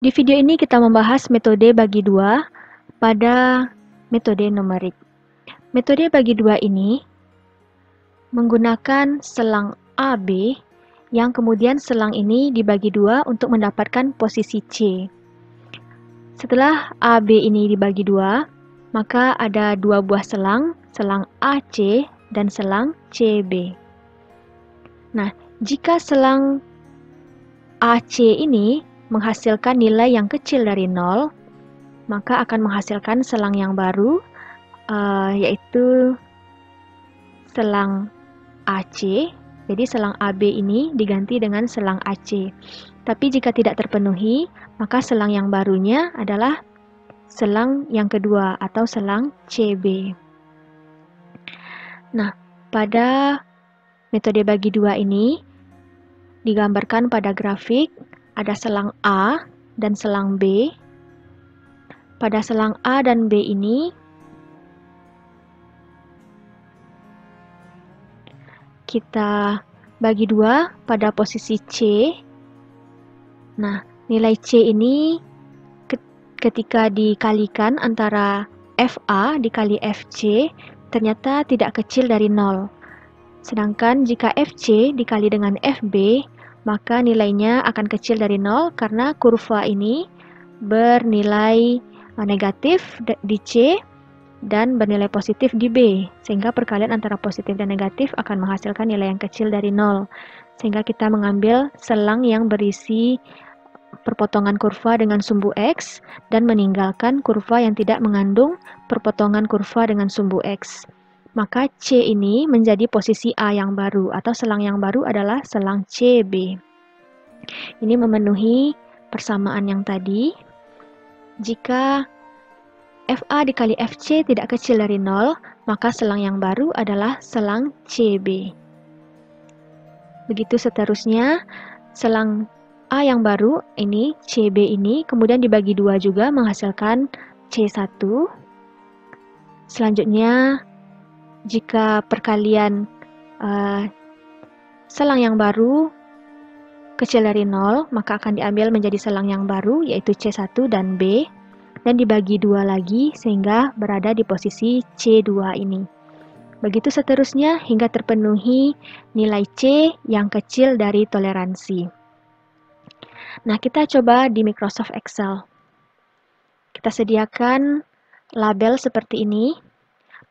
Di video ini kita membahas metode bagi dua pada metode numerik. Metode bagi dua ini menggunakan selang AB yang kemudian selang ini dibagi dua untuk mendapatkan posisi C. Setelah AB ini dibagi dua, maka ada dua buah selang, selang AC dan selang CB. Nah, jika selang AC ini menghasilkan nilai yang kecil dari 0, maka akan menghasilkan selang yang baru, yaitu selang AC. Jadi selang AB ini diganti dengan selang AC. Tapi jika tidak terpenuhi, maka selang yang barunya adalah selang yang kedua atau selang CB. Nah, pada metode bagi dua ini digambarkan pada grafik ada selang A dan selang B. Pada selang A dan B ini kita bagi dua pada posisi C. Nah, nilai C ini ketika dikalikan antara FA dikali FC ternyata tidak kecil dari 0. Sedangkan jika FC dikali dengan FB, maka nilainya akan kecil dari 0 karena kurva ini bernilai negatif di C dan bernilai positif di B, sehingga perkalian antara positif dan negatif akan menghasilkan nilai yang kecil dari 0. Sehingga kita mengambil selang yang berisi perpotongan kurva dengan sumbu X dan meninggalkan kurva yang tidak mengandung perpotongan kurva dengan sumbu X. Maka C ini menjadi posisi A yang baru atau selang yang baru adalah selang CB. Ini memenuhi persamaan yang tadi. Jika FA dikali FC tidak kecil dari 0, maka selang yang baru adalah selang CB. Begitu seterusnya, selang A yang baru, ini CB ini, kemudian dibagi dua juga menghasilkan C1. Selanjutnya, jika perkalian selang yang baru kecil dari 0, maka akan diambil menjadi selang yang baru, yaitu C1 dan B, dan dibagi dua lagi sehingga berada di posisi C2 ini. Begitu seterusnya hingga terpenuhi nilai C yang kecil dari toleransi. Nah, kita coba di Microsoft Excel. Kita sediakan label seperti ini.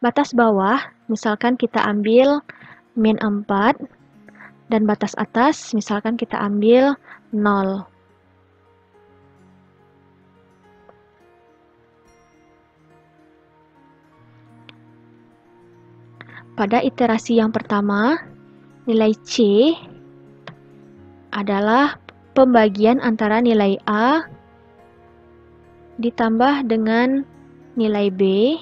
Batas bawah, misalkan kita ambil min 4, dan batas atas, misalkan kita ambil 0. Pada iterasi yang pertama, nilai C adalah pembagian antara nilai A ditambah dengan nilai B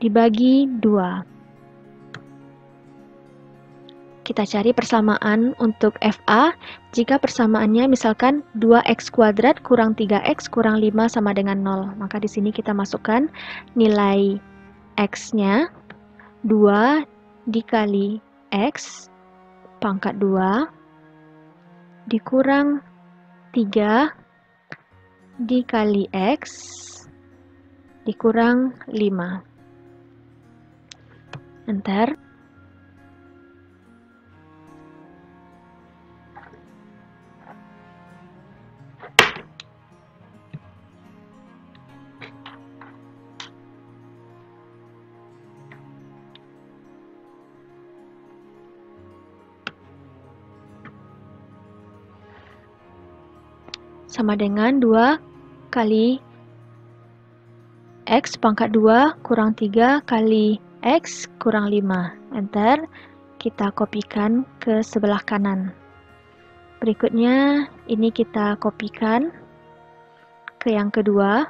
dibagi 2. Kita cari persamaan untuk FA. Jika persamaannya misalkan 2x kuadrat kurang 3x kurang 5 sama dengan 0. Maka di sini kita masukkan nilai x-nya 2 dikali x pangkat 2 dikurang 3 dikali x dikurang 5. Enter. Sama dengan 2 kali x pangkat 2 kurang 3 kali x kurang 5. Enter. Kita kopikan ke sebelah kanan. Berikutnya, ini kita kopikan ke yang kedua.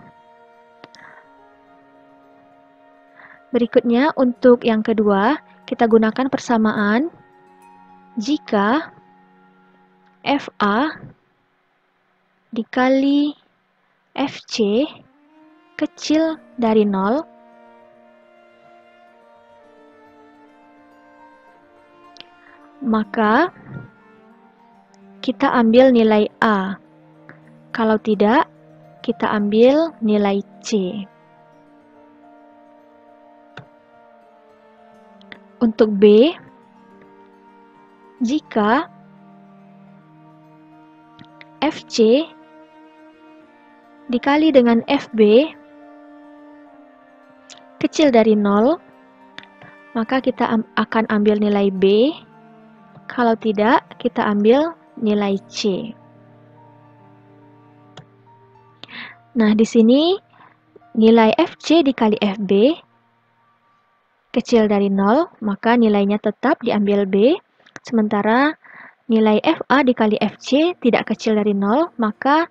Berikutnya, untuk yang kedua, kita gunakan persamaan jika FA dikali FC kecil dari 0, maka kita ambil nilai A Kalau tidak, kita ambil nilai C. Untuk B, jika FC dikali dengan FB kecil dari 0, maka kita akan ambil nilai B. Kalau tidak, kita ambil nilai C. Nah, di sini nilai FC dikali FB kecil dari 0, maka nilainya tetap diambil B. Sementara nilai FA dikali FC tidak kecil dari 0, maka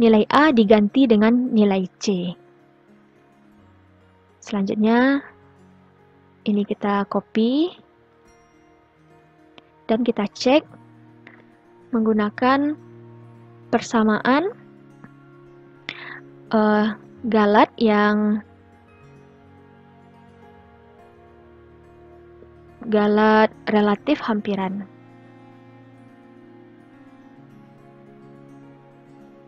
nilai A diganti dengan nilai C. Selanjutnya, ini kita copy dan kita cek menggunakan persamaan galat yang galat relatif hampiran.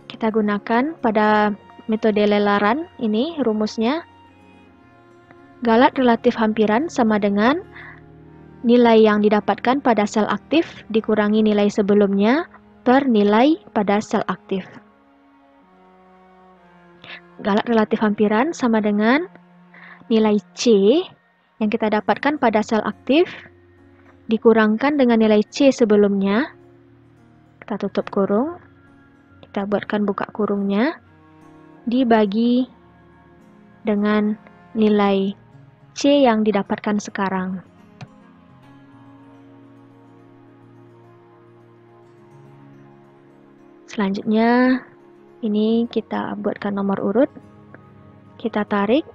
Kita gunakan pada metode lelaran ini rumusnya. Galat relatif hampiran sama dengan nilai yang didapatkan pada sel aktif dikurangi nilai sebelumnya per nilai pada sel aktif. Galat relatif hampiran sama dengan nilai C yang kita dapatkan pada sel aktif dikurangkan dengan nilai C sebelumnya. Kita tutup kurung, kita buatkan buka kurungnya, dibagi dengan nilai C yang didapatkan sekarang. Selanjutnya, ini kita buatkan nomor urut. Kita tarik.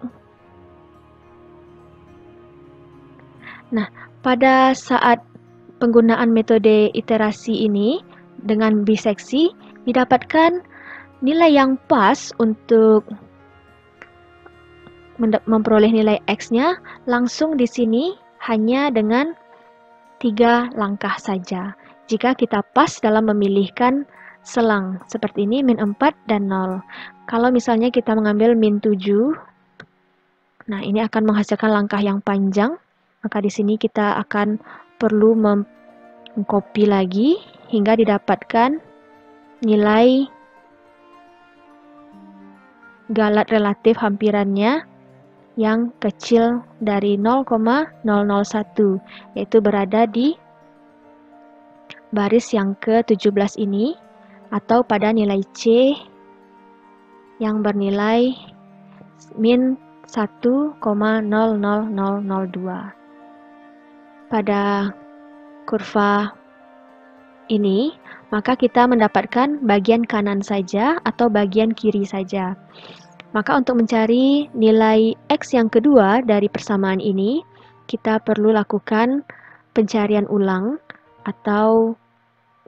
Nah, pada saat penggunaan metode iterasi ini dengan biseksi, didapatkan nilai yang pas untuk memperoleh nilai X-nya langsung di sini hanya dengan 3 langkah saja. Jika kita pas dalam memilihkan selang seperti ini min 4 dan 0. Kalau misalnya kita mengambil min 7, nah ini akan menghasilkan langkah yang panjang, maka di sini kita akan perlu mengcopy lagi hingga didapatkan nilai galat relatif hampirannya yang kecil dari 0,001, yaitu berada di baris yang ke-17 ini, atau pada nilai C yang bernilai min 1,00002. Pada kurva ini, maka kita mendapatkan bagian kanan saja atau bagian kiri saja. Maka untuk mencari nilai X yang kedua dari persamaan ini, kita perlu lakukan pencarian ulang atau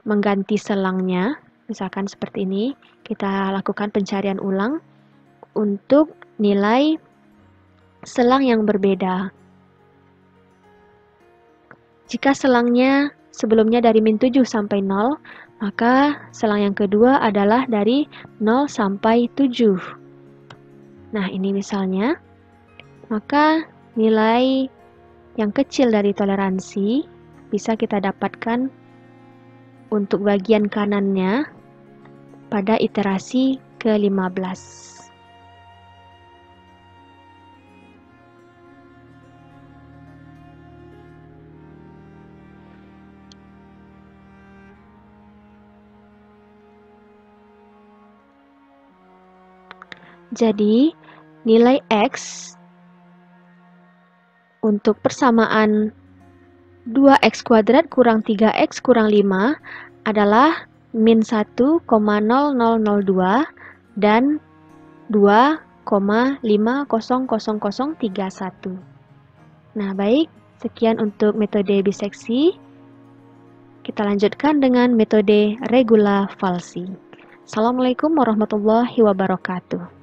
mengganti selangnya. Misalkan seperti ini, kita lakukan pencarian ulang untuk nilai selang yang berbeda. Jika selangnya sebelumnya dari min 7 sampai 0, maka selang yang kedua adalah dari 0 sampai 7. Nah, ini misalnya, maka nilai yang kecil dari toleransi bisa kita dapatkan untuk bagian kanannya pada iterasi ke-15. Jadi, nilai X untuk persamaan 2X kuadrat kurang 3X kurang 5 adalah min 1,0002 dan 2,500031. Nah, baik, sekian untuk metode biseksi. Kita lanjutkan dengan metode regula falsi. Assalamualaikum warahmatullahi wabarakatuh.